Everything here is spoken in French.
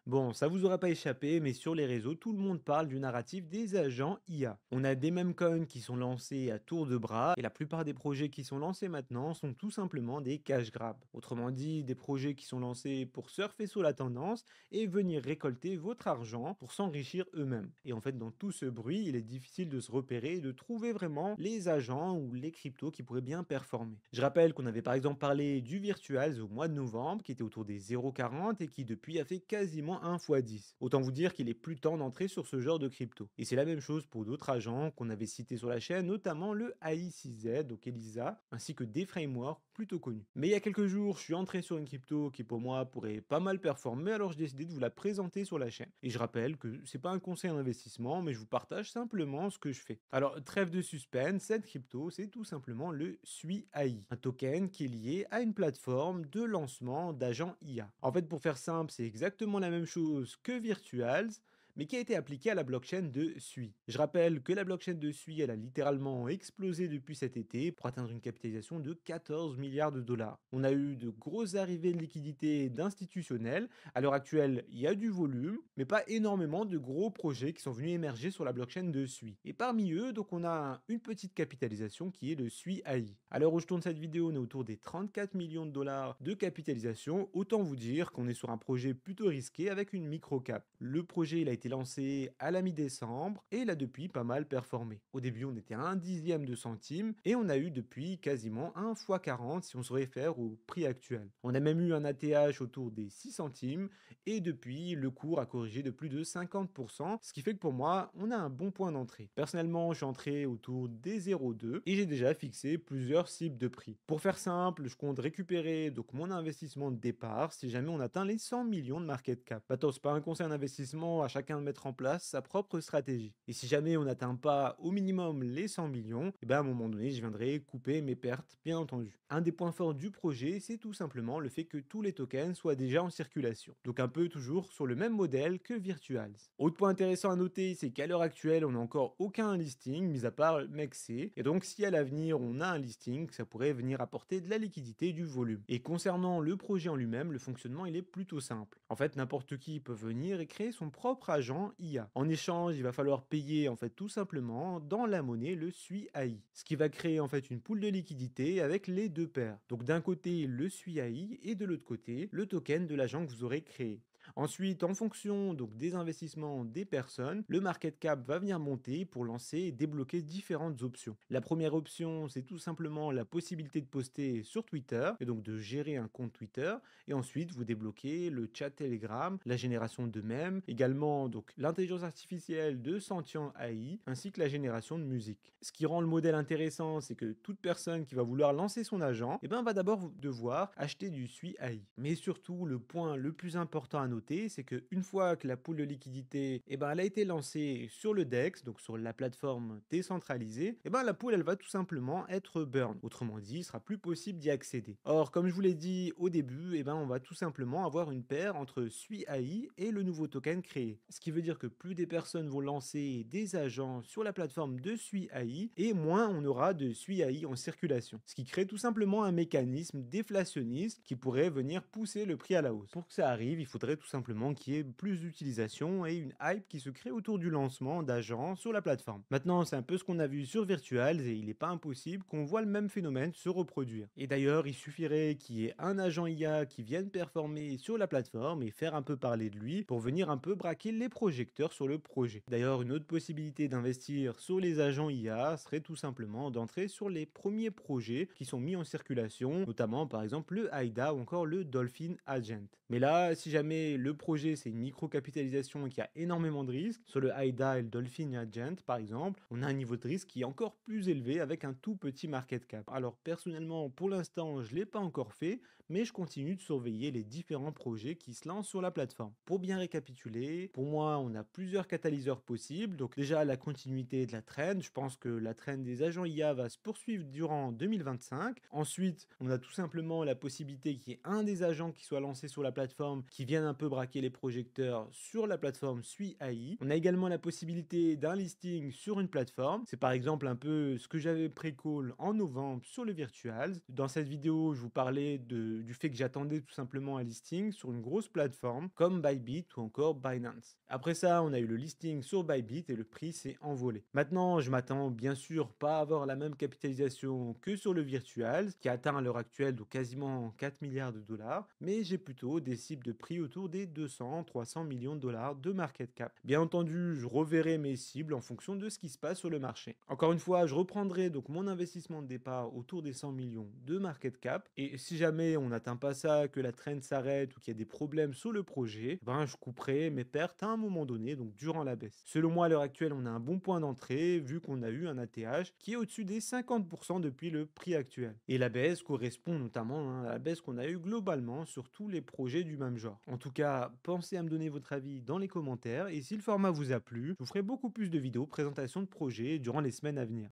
Bon, ça vous aura pas échappé, mais sur les réseaux, tout le monde parle du narratif des agents IA. On a des mêmes coins qui sont lancés à tour de bras, et la plupart des projets qui sont lancés maintenant sont tout simplement des cash grabs. Autrement dit, des projets qui sont lancés pour surfer sur la tendance et venir récolter votre argent pour s'enrichir eux-mêmes. Et en fait, dans tout ce bruit, il est difficile de se repérer et de trouver vraiment les agents ou les cryptos qui pourraient bien performer. Je rappelle qu'on avait par exemple parlé du Virtuals au mois de novembre, qui était autour des 0,40 et qui depuis a fait quasiment 1 fois 10. Autant vous dire qu'il est plus temps d'entrer sur ce genre de crypto. Et c'est la même chose pour d'autres agents qu'on avait cités sur la chaîne, notamment le AI6Z, donc ELISA, ainsi que des frameworks plutôt connus. Mais il y a quelques jours, je suis entré sur une crypto qui pour moi pourrait pas mal performer, alors j'ai décidé de vous la présenter sur la chaîne. Et je rappelle que c'est pas un conseil d'investissement, mais je vous partage simplement ce que je fais. Alors, trêve de suspense, cette crypto, c'est tout simplement le SUI AI, un token qui est lié à une plateforme de lancement d'agents IA. En fait, pour faire simple, c'est exactement la même chose que Virtuals, mais qui a été appliquée à la blockchain de SUI. Je rappelle que la blockchain de SUI, elle a littéralement explosé depuis cet été pour atteindre une capitalisation de 14 milliards de dollars. On a eu de grosses arrivées de liquidités d'institutionnels. À l'heure actuelle, il y a du volume, mais pas énormément de gros projets qui sont venus émerger sur la blockchain de SUI. Et parmi eux, donc on a une petite capitalisation qui est le SUI AI. À l'heure où je tourne cette vidéo, on est autour des 34 millions de dollars de capitalisation. Autant vous dire qu'on est sur un projet plutôt risqué avec une micro-cap. Le projet, il a été lancé à la mi-décembre et il a depuis pas mal performé. Au début, on était à un dixième de centime et on a eu depuis quasiment 1 fois 40 si on se réfère au prix actuel. On a même eu un ATH autour des 6 centimes et depuis, le cours a corrigé de plus de 50%, ce qui fait que pour moi, on a un bon point d'entrée. Personnellement, je suis entré autour des 0,2 et j'ai déjà fixé plusieurs cibles de prix. Pour faire simple, je compte récupérer donc mon investissement de départ si jamais on atteint les 100 millions de market cap. Attends, c'est pas un conseil d'investissement, à chacun de mettre en place sa propre stratégie. Et si jamais on n'atteint pas au minimum les 100 millions, et ben à un moment donné, je viendrai couper mes pertes, bien entendu. Un des points forts du projet, c'est tout simplement le fait que tous les tokens soient déjà en circulation. Donc un peu toujours sur le même modèle que Virtuals. Autre point intéressant à noter, c'est qu'à l'heure actuelle, on n'a encore aucun listing, mis à part MEXC. Et donc si à l'avenir on a un listing, ça pourrait venir apporter de la liquidité et du volume. Et concernant le projet en lui-même, le fonctionnement il est plutôt simple. En fait, n'importe qui peut venir et créer son propre agent IA. En échange, il va falloir payer en fait tout simplement dans la monnaie le SUI AI, ce qui va créer en fait une poule de liquidité avec les deux paires. Donc d'un côté le SUI AI et de l'autre côté le token de l'agent que vous aurez créé. Ensuite, en fonction donc des investissements des personnes, le market cap va venir monter pour lancer et débloquer différentes options. La première option, c'est tout simplement la possibilité de poster sur Twitter et donc de gérer un compte Twitter. Et ensuite, vous débloquez le chat Telegram, la génération de mèmes, également donc l'intelligence artificielle de Sentient AI, ainsi que la génération de musique. Ce qui rend le modèle intéressant, c'est que toute personne qui va vouloir lancer son agent, eh ben, va d'abord devoir acheter du SUI AI. Mais surtout, le point le plus important à noter, c'est qu'une fois que la pool de liquidité, eh ben, elle a été lancée sur le DEX, donc sur la plateforme décentralisée, eh ben, la pool, elle va tout simplement être burn. Autrement dit, il sera plus possible d'y accéder. Or, comme je vous l'ai dit au début, eh ben, on va tout simplement avoir une paire entre SUI AI et le nouveau token créé. Ce qui veut dire que plus des personnes vont lancer des agents sur la plateforme de SUI AI et moins on aura de SUI AI en circulation. Ce qui crée tout simplement un mécanisme déflationniste qui pourrait venir pousser le prix à la hausse. Pour que ça arrive, il faudrait tout simplement qu'il y ait plus d'utilisation et une hype qui se crée autour du lancement d'agents sur la plateforme. Maintenant, c'est un peu ce qu'on a vu sur Virtuals et il n'est pas impossible qu'on voit le même phénomène se reproduire. Et d'ailleurs, il suffirait qu'il y ait un agent IA qui vienne performer sur la plateforme et faire un peu parler de lui pour venir un peu braquer les projecteurs sur le projet. D'ailleurs, une autre possibilité d'investir sur les agents IA serait tout simplement d'entrer sur les premiers projets qui sont mis en circulation, notamment par exemple le AIDA ou encore le Dolphin Agent. Mais là, si jamais le projet c'est une micro-capitalisation et qu'il y a énormément de risques, sur le AIDA et le Dolphin Agent par exemple, on a un niveau de risque qui est encore plus élevé avec un tout petit market cap. Alors personnellement, pour l'instant, je ne l'ai pas encore fait, mais je continue de surveiller les différents projets qui se lancent sur la plateforme. Pour bien récapituler, pour moi, on a plusieurs catalyseurs possibles. Donc déjà, la continuité de la trend. Je pense que la trend des agents IA va se poursuivre durant 2025. Ensuite, on a tout simplement la possibilité qu'il y ait un des agents qui soit lancé sur la plateforme qui vienne un peu braquer les projecteurs sur la plateforme SUI AI. On a également la possibilité d'un listing sur une plateforme. C'est par exemple un peu ce que j'avais pré-call en novembre sur le Virtuals. Dans cette vidéo, je vous parlais d'une du fait que j'attendais tout simplement un listing sur une grosse plateforme comme Bybit ou encore Binance. Après ça, on a eu le listing sur Bybit et le prix s'est envolé. Maintenant, je m'attends bien sûr pas à avoir la même capitalisation que sur le virtual, qui atteint à l'heure actuelle donc quasiment 4 milliards de dollars, mais j'ai plutôt des cibles de prix autour des 200-300 millions de dollars de market cap. Bien entendu, je reverrai mes cibles en fonction de ce qui se passe sur le marché. Encore une fois, je reprendrai donc mon investissement de départ autour des 100 millions de market cap, et si jamais on n'atteint pas ça, que la trend s'arrête ou qu'il y a des problèmes sur le projet, ben je couperai mes pertes à un moment donné, donc durant la baisse. Selon moi, à l'heure actuelle, on a un bon point d'entrée vu qu'on a eu un ATH qui est au-dessus des 50% depuis le prix actuel. Et la baisse correspond notamment à la baisse qu'on a eue globalement sur tous les projets du même genre. En tout cas, pensez à me donner votre avis dans les commentaires, et si le format vous a plu, je vous ferai beaucoup plus de vidéos présentation de projets durant les semaines à venir.